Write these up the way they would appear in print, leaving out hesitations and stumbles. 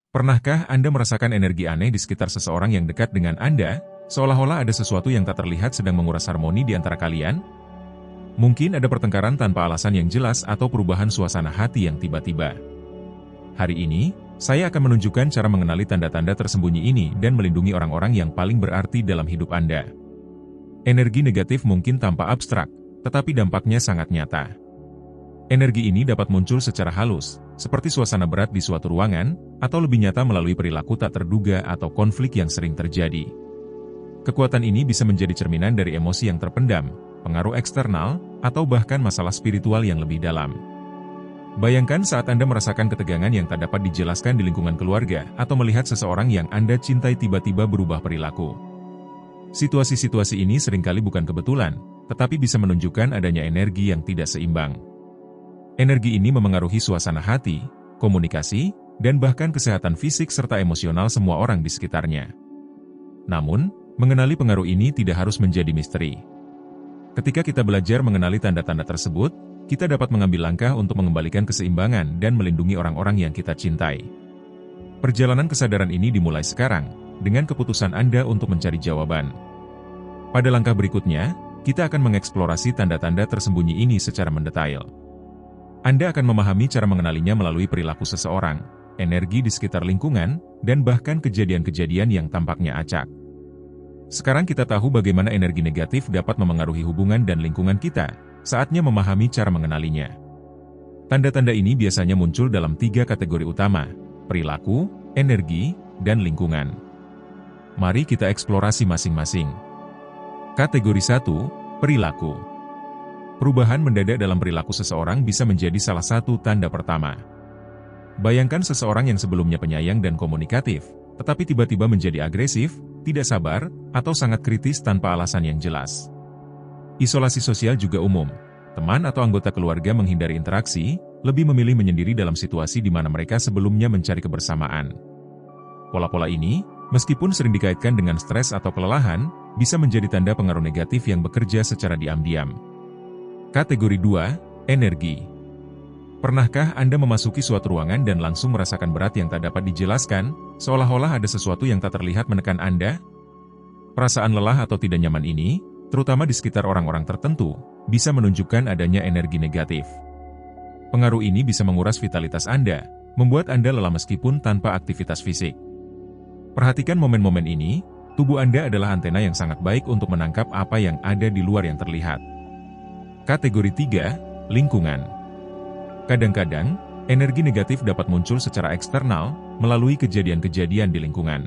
Pernahkah Anda merasakan energi aneh di sekitar seseorang yang dekat dengan Anda, seolah-olah ada sesuatu yang tak terlihat sedang menguras harmoni di antara kalian? Mungkin ada pertengkaran tanpa alasan yang jelas atau perubahan suasana hati yang tiba-tiba. Hari ini, saya akan menunjukkan cara mengenali tanda-tanda tersembunyi ini dan melindungi orang-orang yang paling berarti dalam hidup Anda. Energi negatif mungkin tampak abstrak, tetapi dampaknya sangat nyata. Energi ini dapat muncul secara halus, seperti suasana berat di suatu ruangan, atau lebih nyata melalui perilaku tak terduga atau konflik yang sering terjadi. Kekuatan ini bisa menjadi cerminan dari emosi yang terpendam, pengaruh eksternal, atau bahkan masalah spiritual yang lebih dalam. Bayangkan saat Anda merasakan ketegangan yang tak dapat dijelaskan di lingkungan keluarga, atau melihat seseorang yang Anda cintai tiba-tiba berubah perilaku. Situasi-situasi ini seringkali bukan kebetulan, tetapi bisa menunjukkan adanya energi yang tidak seimbang. Energi ini memengaruhi suasana hati, komunikasi, dan bahkan kesehatan fisik serta emosional semua orang di sekitarnya. Namun, mengenali pengaruh ini tidak harus menjadi misteri. Ketika kita belajar mengenali tanda-tanda tersebut, kita dapat mengambil langkah untuk mengembalikan keseimbangan dan melindungi orang-orang yang kita cintai. Perjalanan kesadaran ini dimulai sekarang, dengan keputusan Anda untuk mencari jawaban. Pada langkah berikutnya, kita akan mengeksplorasi tanda-tanda tersembunyi ini secara mendetail. Anda akan memahami cara mengenalinya melalui perilaku seseorang, energi di sekitar lingkungan, dan bahkan kejadian-kejadian yang tampaknya acak. Sekarang kita tahu bagaimana energi negatif dapat memengaruhi hubungan dan lingkungan kita, saatnya memahami cara mengenalinya. Tanda-tanda ini biasanya muncul dalam 3 kategori utama: perilaku, energi, dan lingkungan. Mari kita eksplorasi masing-masing. Kategori 1, perilaku. Perubahan mendadak dalam perilaku seseorang bisa menjadi salah satu tanda pertama. Bayangkan seseorang yang sebelumnya penyayang dan komunikatif, tetapi tiba-tiba menjadi agresif, tidak sabar, atau sangat kritis tanpa alasan yang jelas. Isolasi sosial juga umum. Teman atau anggota keluarga menghindari interaksi, lebih memilih menyendiri dalam situasi di mana mereka sebelumnya mencari kebersamaan. Pola-pola ini, meskipun sering dikaitkan dengan stres atau kelelahan, bisa menjadi tanda pengaruh negatif yang bekerja secara diam-diam. Kategori 2, energi. Pernahkah Anda memasuki suatu ruangan dan langsung merasakan berat yang tak dapat dijelaskan, seolah-olah ada sesuatu yang tak terlihat menekan Anda? Perasaan lelah atau tidak nyaman ini, terutama di sekitar orang-orang tertentu, bisa menunjukkan adanya energi negatif. Pengaruh ini bisa menguras vitalitas Anda, membuat Anda lelah meskipun tanpa aktivitas fisik. Perhatikan momen-momen ini, tubuh Anda adalah antena yang sangat baik untuk menangkap apa yang ada di luar yang terlihat. Kategori 3, lingkungan. Kadang-kadang, energi negatif dapat muncul secara eksternal, melalui kejadian-kejadian di lingkungan.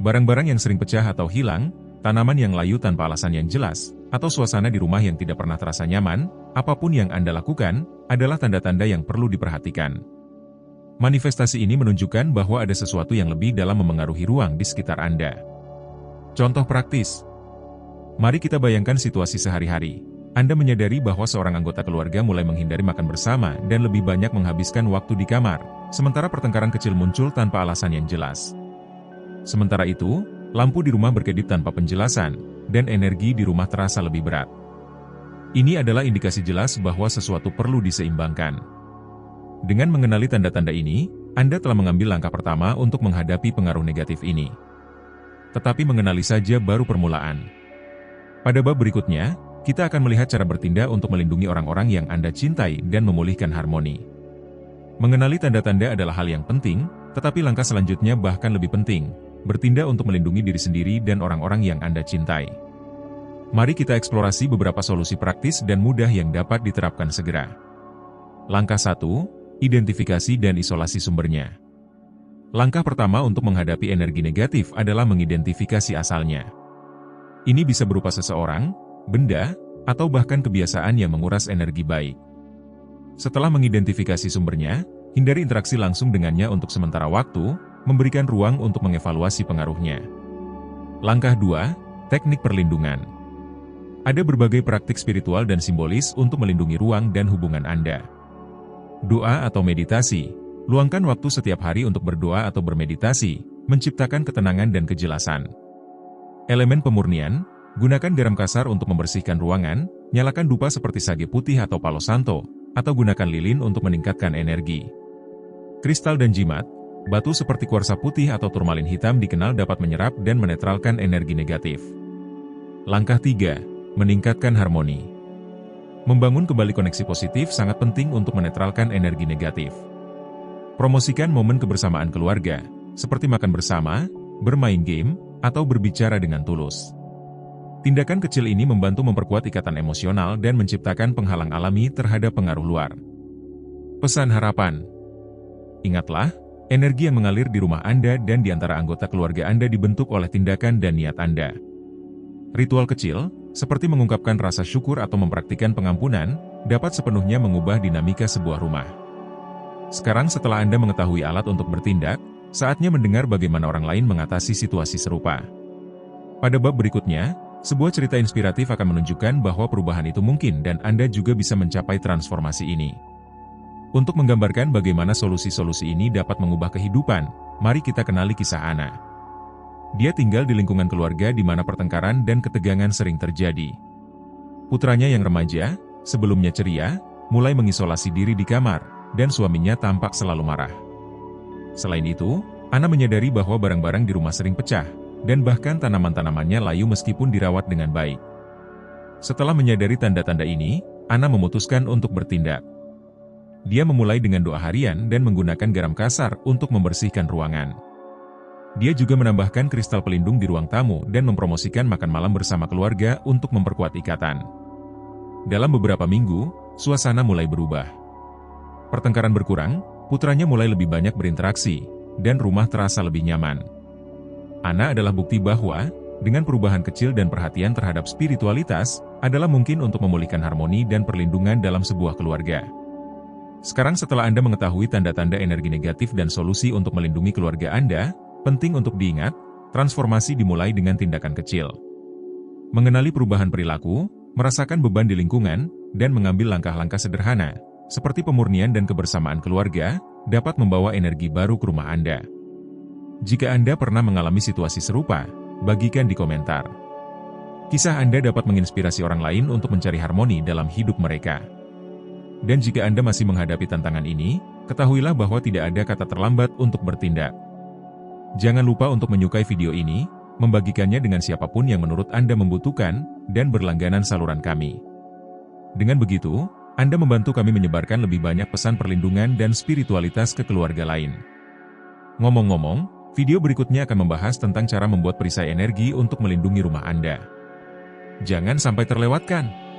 Barang-barang yang sering pecah atau hilang, tanaman yang layu tanpa alasan yang jelas, atau suasana di rumah yang tidak pernah terasa nyaman, apapun yang Anda lakukan, adalah tanda-tanda yang perlu diperhatikan. Manifestasi ini menunjukkan bahwa ada sesuatu yang lebih dalam memengaruhi ruang di sekitar Anda. Contoh praktis. Mari kita bayangkan situasi sehari-hari. Anda menyadari bahwa seorang anggota keluarga mulai menghindari makan bersama dan lebih banyak menghabiskan waktu di kamar, sementara pertengkaran kecil muncul tanpa alasan yang jelas. Sementara itu, lampu di rumah berkedip tanpa penjelasan, dan energi di rumah terasa lebih berat. Ini adalah indikasi jelas bahwa sesuatu perlu diseimbangkan. Dengan mengenali tanda-tanda ini, Anda telah mengambil langkah pertama untuk menghadapi pengaruh negatif ini. Tetapi mengenali saja baru permulaan. Pada bab berikutnya, kita akan melihat cara bertindak untuk melindungi orang-orang yang Anda cintai dan memulihkan harmoni. Mengenali tanda-tanda adalah hal yang penting, tetapi langkah selanjutnya bahkan lebih penting, bertindak untuk melindungi diri sendiri dan orang-orang yang Anda cintai. Mari kita eksplorasi beberapa solusi praktis dan mudah yang dapat diterapkan segera. Langkah 1, identifikasi dan isolasi sumbernya. Langkah pertama untuk menghadapi energi negatif adalah mengidentifikasi asalnya. Ini bisa berupa seseorang, benda, atau bahkan kebiasaan yang menguras energi baik. Setelah mengidentifikasi sumbernya, hindari interaksi langsung dengannya untuk sementara waktu, memberikan ruang untuk mengevaluasi pengaruhnya. Langkah 2, teknik perlindungan. Ada berbagai praktik spiritual dan simbolis untuk melindungi ruang dan hubungan Anda. Doa atau meditasi. Luangkan waktu setiap hari untuk berdoa atau bermeditasi, menciptakan ketenangan dan kejelasan. Elemen pemurnian. Gunakan garam kasar untuk membersihkan ruangan, nyalakan dupa seperti sage putih atau palo santo, atau gunakan lilin untuk meningkatkan energi. Kristal dan jimat. Batu seperti kuarsa putih atau turmalin hitam dikenal dapat menyerap dan menetralkan energi negatif. Langkah 3. Meningkatkan harmoni. Membangun kembali koneksi positif sangat penting untuk menetralkan energi negatif. Promosikan momen kebersamaan keluarga, seperti makan bersama, bermain game, atau berbicara dengan tulus. Tindakan kecil ini membantu memperkuat ikatan emosional dan menciptakan penghalang alami terhadap pengaruh luar. Pesan harapan. Ingatlah, energi yang mengalir di rumah Anda dan di antara anggota keluarga Anda dibentuk oleh tindakan dan niat Anda. Ritual kecil, seperti mengungkapkan rasa syukur atau mempraktikkan pengampunan, dapat sepenuhnya mengubah dinamika sebuah rumah. Sekarang setelah Anda mengetahui alat untuk bertindak, saatnya mendengar bagaimana orang lain mengatasi situasi serupa. Pada bab berikutnya, sebuah cerita inspiratif akan menunjukkan bahwa perubahan itu mungkin dan Anda juga bisa mencapai transformasi ini. Untuk menggambarkan bagaimana solusi-solusi ini dapat mengubah kehidupan, mari kita kenali kisah Ana. Dia tinggal di lingkungan keluarga di mana pertengkaran dan ketegangan sering terjadi. Putranya yang remaja, sebelumnya ceria, mulai mengisolasi diri di kamar, dan suaminya tampak selalu marah. Selain itu, Ana menyadari bahwa barang-barang di rumah sering pecah, dan bahkan tanaman-tanamannya layu meskipun dirawat dengan baik. Setelah menyadari tanda-tanda ini, Ana memutuskan untuk bertindak. Dia memulai dengan doa harian dan menggunakan garam kasar untuk membersihkan ruangan. Dia juga menambahkan kristal pelindung di ruang tamu dan mempromosikan makan malam bersama keluarga untuk memperkuat ikatan. Dalam beberapa minggu, suasana mulai berubah. Pertengkaran berkurang, putranya mulai lebih banyak berinteraksi, dan rumah terasa lebih nyaman. Ana adalah bukti bahwa, dengan perubahan kecil dan perhatian terhadap spiritualitas, adalah mungkin untuk memulihkan harmoni dan perlindungan dalam sebuah keluarga. Sekarang setelah Anda mengetahui tanda-tanda energi negatif dan solusi untuk melindungi keluarga Anda, penting untuk diingat, transformasi dimulai dengan tindakan kecil. Mengenali perubahan perilaku, merasakan beban di lingkungan, dan mengambil langkah-langkah sederhana, seperti pemurnian dan kebersamaan keluarga, dapat membawa energi baru ke rumah Anda. Jika Anda pernah mengalami situasi serupa, bagikan di komentar. Kisah Anda dapat menginspirasi orang lain untuk mencari harmoni dalam hidup mereka. Dan jika Anda masih menghadapi tantangan ini, ketahuilah bahwa tidak ada kata terlambat untuk bertindak. Jangan lupa untuk menyukai video ini, membagikannya dengan siapapun yang menurut Anda membutuhkan, dan berlangganan saluran kami. Dengan begitu, Anda membantu kami menyebarkan lebih banyak pesan perlindungan dan spiritualitas ke keluarga lain. Ngomong-ngomong, video berikutnya akan membahas tentang cara membuat perisai energi untuk melindungi rumah Anda. Jangan sampai terlewatkan!